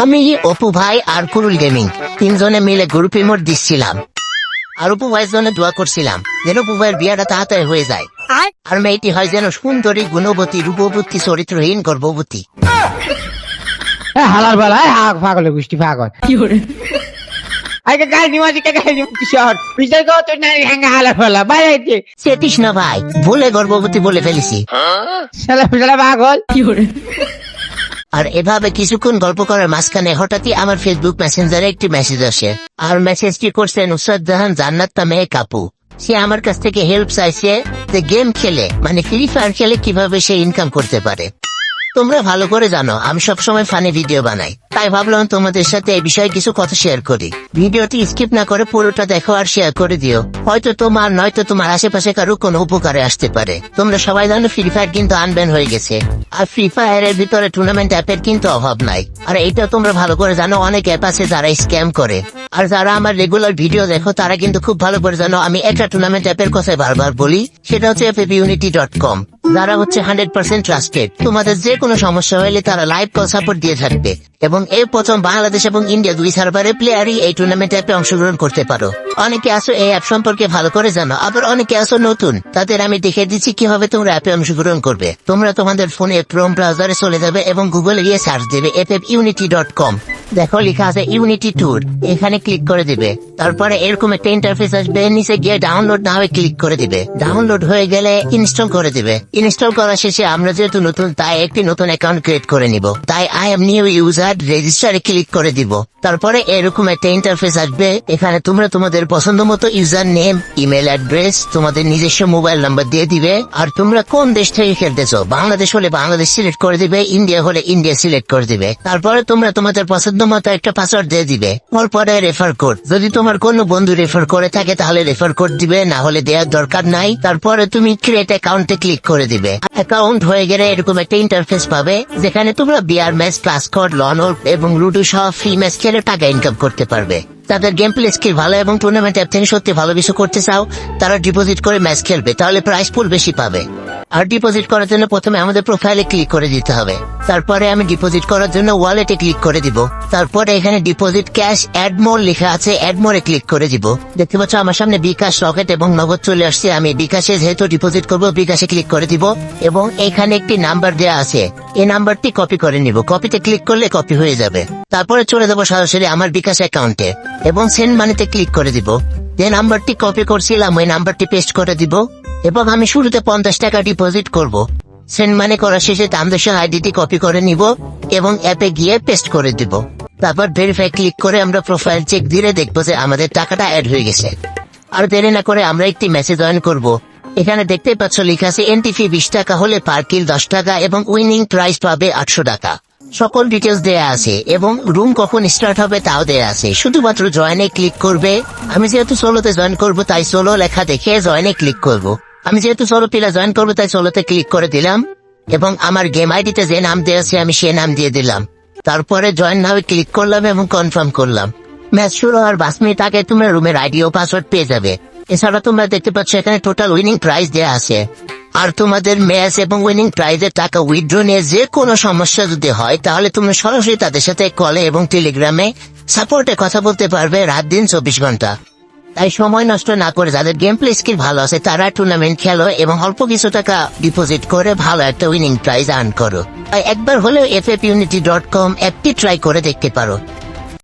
আমি অপু ভাই আর কুরুল গেমিং তিনজনে মিলে গ্রুপ ইমোট দিচ্ছিলাম আর অপু ভাইয়ের জন্য দোয়া করছিলাম যেন অপু ভাইয়ের বিয়াটা তাড়াতাড়ি হয়ে যায় আর মেয়েটি হয় যেন সুন্দরী গুণবতী রূপবতী চরিত্রহীন গর্ভবতী। হালার বেলা পাগল গোষ্ঠী পাগল চেতিস না ভাই, ভুলে গর্ভবতী বলে ফেলেছি। পাগল আর এভাবে কিছুক্ষণ গল্প করার মাঝখানে হঠাৎই আমার ফেসবুক মেসেঞ্জারে একটি মেসেজ আসে আর মেসেজটি করছেন নুসরাত জাহান জান্নাত নামে এক আপু। সে আমার কাছ থেকে হেল্প চাইছে যে গেম খেলে মানে ফ্রি ফায়ার খেলে কিভাবে সে ইনকাম করতে পারে। তোমরা ভালো করে জানো আমি সবসময় ফানি ভিডিও বানাই, তাই ভাবলাম তোমাদের সাথে এই বিষয়ে কিছু কথা শেয়ার করি। ভিডিওটি স্কিপ না করে পুরোটা দেখো আর শেয়ার করে দিও, হয়তো তোমার নয়তো তোমার আশেপাশে কারো কোনো উপকারে আসতে পারে। তোমরা সবাই জানো ফ্রি ফায়ার কিন্তু আনব্যান হয়ে গেছে আর ফ্রি ফায়ারের ভিতরে টুর্নামেন্ট অ্যাপের কিন্তু অভাব নাই। আর এটা তোমরা ভালো করে জানো অনেক অ্যাপ আছে যারা স্ক্যাম করে। আর যারা আমার রেগুলার ভিডিও দেখো তারা কিন্তু খুব ভালো করে জানো আমি একটা টুর্নামেন্ট অ্যাপের কথা বারবার বলি, সেটা হচ্ছে FFUnity.com, যারা হচ্ছে 100% ট্রাস্টেড। তোমাদের যে কোনো সমস্যা হলে তারা লাইভ কল সাপোর্ট দিয়ে থাকবে এবং এই প্রথম বাংলাদেশ এবং ইন্ডিয়া দুই সার্ভারে প্লেয়ারই এই টুর্নামেন্ট অ্যাপে অংশগ্রহণ করতে পারো। অনেকে আসো এই অ্যাপ সম্পর্কে ভালো করে জানো, আবার অনেকে আসো নতুন, তাদের আমি দেখে দিচ্ছি কিভাবে তোমরা অ্যাপে অংশগ্রহণ করবে। তোমরা তোমাদের ফোনে ক্রোম ব্রাউজারে চলে যাবে এবং গুগলে গিয়ে সার্চ দেবে FFUnity.com, দেখো লেখা আছে ইউনিটি ট্যুর, এখানে ক্লিক করে দিবে। তারপরে এরকম একটা ইন্টারফেস আসবে, নিচে গিয়ে ডাউনলোড না হয়ে ক্লিক করে দিবে। ডাউনলোড হয়ে গেলে ইনস্টল করে দিবে। ইনস্টল করা শেষে আমরা যেহেতু নতুন তাই একটি নতুন অ্যাকাউন্ট ক্রিয়েট করে নিব, তাই আই এম নিউ ইউজার রেজিস্টারে ক্লিক করে দিব। তারপরে এরকম একটা ইন্টারফেস আসবে, এখানে তোমরা তোমাদের পছন্দ মতো ইউজার নেম, ইমেল অ্যাড্রেস, তোমাদের নিজস্ব মোবাইল নাম্বার দিয়ে দিবে। আর তোমরা কোন দেশ থেকে খেলতেছো, বাংলাদেশ হলে বাংলাদেশ সিলেক্ট করে দিবে, ইন্ডিয়া হলে ইন্ডিয়া সিলেক্ট করে দিবে। তারপরে তোমরা তোমাদের পছন্দ মতো একটা পাসওয়ার্ড দিয়ে দিবে। তারপরে রেফার কোড, যদি তোমার কোনো বন্ধু রেফার করে থাকে তাহলে রেফার কোড দিবে, না হলে দেওয়ার দরকার নাই। তারপরে তুমি ক্রিয়েট অ্যাকাউন্টে ক্লিক করে দিবে। অ্যাকাউন্ট হয়ে গেলে এরকম একটা ইন্টারফেস পাবে, যেখানে তোমরা বিয়ার ম্যাচ, ক্লাস কোড, লনর এবং লুডো সহ ফ্রি ম্যাচ খেলে টাকা ইনকাম করতে পারবে। তাদের গেম প্লে স্কিল ভালো এবং টুর্নামেন্ট অ্যাপ থেকে সত্যি ভালো কিছু করতে চাও, তারা ডিপোজিট করে ম্যাচ খেলবে, তাহলে প্রাইস পুল বেশি পাবে। আর ডিপোজিট করার জন্য প্রথমে আমাদের প্রোফাইলে ক্লিক করে দিতে হবে। তারপরে আমি ডিপোজিট করার জন্য ওয়ালেটে ক্লিক করে দিব। তারপরে এখানে ডিপোজিট ক্যাশ অ্যাড মোর লেখা আছে, অ্যাড মোরে ক্লিক করে দিব। দেখতে পাচ্ছ আমার সামনে বিকাশ, রকেট এবং নগদ চলে আসছে। আমি বিকাশে যেহেতু ডিপোজিট করব বিকাশে ক্লিক করে দিব এবং এখানে একটি নাম্বার দেওয়া আছে, এই নাম্বারটি কপি করে নিব। কপিতে ক্লিক করলে কপি হয়ে যাবে। তারপরে চলে যাব সরাসরি আমার বিকাশ অ্যাকাউন্টে এবং সেন্ড মানিতে ক্লিক করে দিব। যে নাম্বারটি কপি করছিলাম ওই নাম্বারটি পেস্ট করে দিব এবং আমি শুরুতে 50 টাকা ডিপোজিট করব। সেন্ড মানি করা শেষে ট্রানজাকশন আইডিটি কপি করে নিব এবং অ্যাপে গিয়ে পেস্ট করে দিব। তারপর ভেরিফাই ক্লিক করে আমরা প্রোফাইল চেক দিলে দেখবো যে আমাদের টাকাটা অ্যাড হয়ে গেছে। আর দেরি না করে আমরা একটি ম্যাচে জয়েন করব। এখানে দেখতে পাচ্ছ লেখা আছে এন্ট্রি ফি 20 টাকা হলে পার কিল 10 টাকা এবং উইনিং প্রাইস পাবে 800 টাকা। সকল ডিটেলস দেয়া আছে এবং রুম কখন স্টার্ট হবে তাও দেয়া আছে। শুধুমাত্র জয়েনে ক্লিক করবে। আমি যেহেতু সোলোতে জয়েন করব তাই সোলো লেখা দেখে জয়েনে ক্লিক করব। আমি যেহেতু সোলো প্লেয়ার জয়েন করবো তাই সোলোতে ক্লিক করে দিলাম এবং আমার গেম আইডিতে যে নাম দেওয়া আছে আমি সে নাম দিয়ে দিলাম। তারপরে জয়েন নামে ক্লিক করলাম এবং কনফার্ম করলাম। ম্যাচ শুরু হওয়ার 5 মিনিট আগে তোমরা রুমের আইডি ও পাসওয়ার্ড পেয়ে যাবে। এছাড়া তোমরা দেখতে পাচ্ছ এখানে টোটাল উইনিং প্রাইস দেওয়া আছে। আর তোমাদের ম্যাচ এবং উইনিং প্রাইজের টাকা উইথড্র নিয়ে যে কোনো সমস্যা যদি হয় তাহলে তুমি সরাসরি তাদের সাথে কলে এবং টেলিগ্রামে সাপোর্টে কথা বলতে পারবে রাত দিন 24 ঘন্টা। তাই সময় নষ্ট না করে যাদের গেম প্লে স্কিল ভালো আছে তারা টুর্নামেন্ট খেলো এবং অল্প কিছু টাকা ডিপোজিট করে ভালো একটা উইনিং প্রাইজ আর্ন করো। তাই একবার হলেও FFUnity.com অ্যাপটি ট্রাই করে দেখতে পারো।